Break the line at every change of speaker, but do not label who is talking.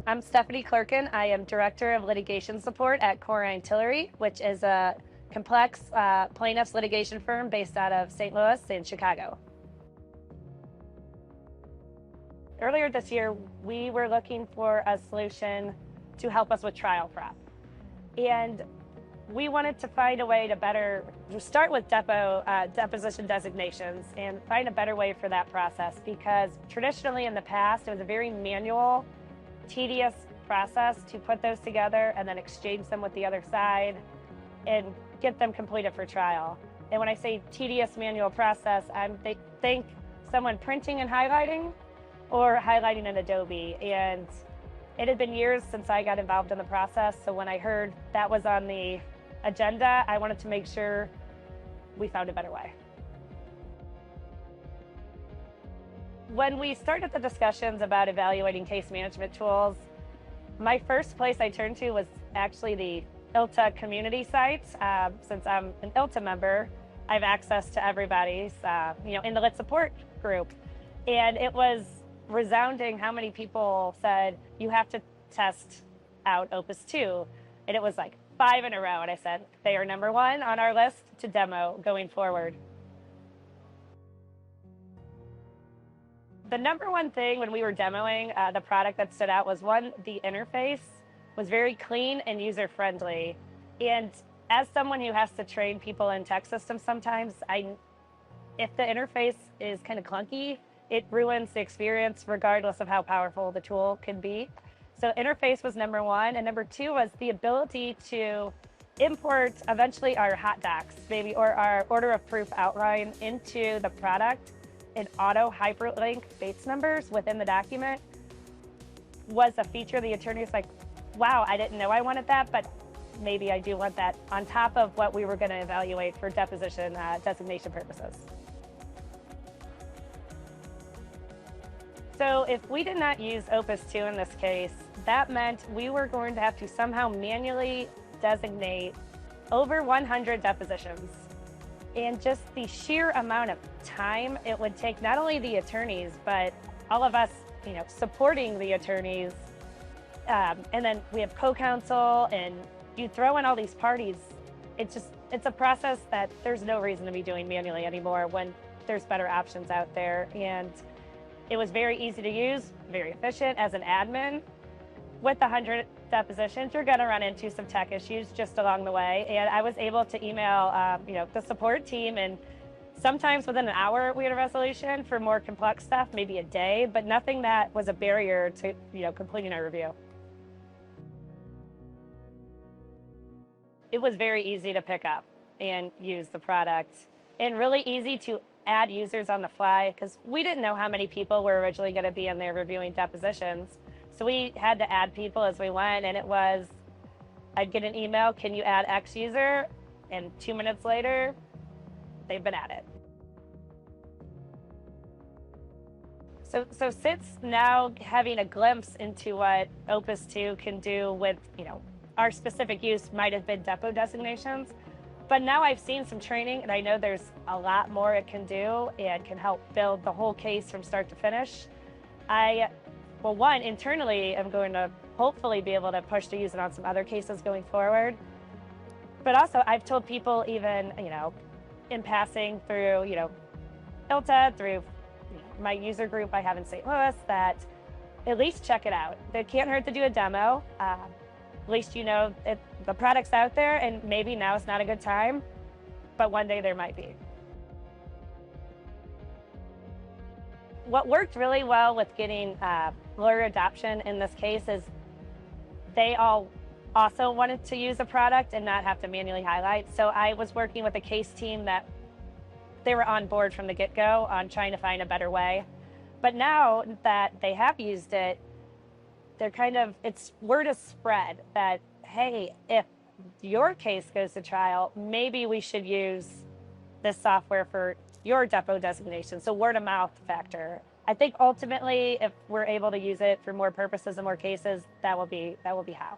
I'm Stephanie Clerkin. I am Director of Litigation Support at Korein Tillery, which is a complex plaintiffs litigation firm based out of St. Louis and Chicago. Earlier this year, we were looking for a solution to help us with trial prep. And we wanted to find a way to start with deposition designations and find a better way for that process, because traditionally in the past, it was a very manual, tedious process to put those together and then exchange them with the other side and get them completed for trial. And when I say tedious manual process, think someone printing and highlighting or highlighting in Adobe. And it had been years since I got involved in the process. So when I heard that was on the agenda, I wanted to make sure we found a better way. When we started the discussions about evaluating case management tools, my first place I turned to was actually the ILTA community site. Since I'm an ILTA member, I have access to everybody's, in the Lit Support group. And it was resounding how many people said, you have to test out Opus 2. And it was like 5 in a row. And I said, they are number 1 on our list to demo going forward. The number one thing when we were demoing the product that stood out was, one, the interface was very clean and user-friendly. And as someone who has to train people in tech systems sometimes, if the interface is kind of clunky, it ruins the experience regardless of how powerful the tool can be. So interface was number 1. And number 2 was the ability to import eventually our hot docs, maybe, or our order of proof outline into the product and auto hyperlink Bates numbers within the document was a feature the attorney was like, wow, I didn't know I wanted that, but maybe I do want that on top of what we were going to evaluate for deposition designation purposes. So if we did not use Opus 2 in this case, that meant we were going to have to somehow manually designate over 100 depositions. And just the sheer amount of time it would take not only the attorneys, but all of us, supporting the attorneys. And then we have co-counsel, and you throw in all these parties. It's a process that there's no reason to be doing manually anymore when there's better options out there. And it was very easy to use, very efficient. As an admin, with 100 depositions, you're going to run into some tech issues just along the way. And I was able to email, the support team, and sometimes within an hour we had a resolution. For more complex stuff, maybe a day, but nothing that was a barrier to, completing our review. It was very easy to pick up and use the product, and really easy to add users on the fly, because we didn't know how many people were originally going to be in there reviewing depositions. So we had to add people as we went, and it was, I'd get an email, can you add X user? And 2 minutes later, they've been added. So since now having a glimpse into what Opus 2 can do with, our specific use might have been depo designations, but now I've seen some training, and I know there's a lot more it can do and can help build the whole case from start to finish. One, internally, I'm going to hopefully be able to push to use it on some other cases going forward. But also, I've told people, even, in passing through, ILTA, through my user group I have in St. Louis, that at least check it out. It can't hurt to do a demo. At least the product's out there, and maybe now is not a good time, but one day there might be. What worked really well with getting lawyer adoption in this case is they all also wanted to use a product and not have to manually highlight. So I was working with a case team that they were on board from the get-go on trying to find a better way. But now that they have used it, it's word is spread that, hey, if your case goes to trial, maybe we should use this software for your depo designation. So word of mouth factor. I think ultimately, if we're able to use it for more purposes and more cases, that will be how.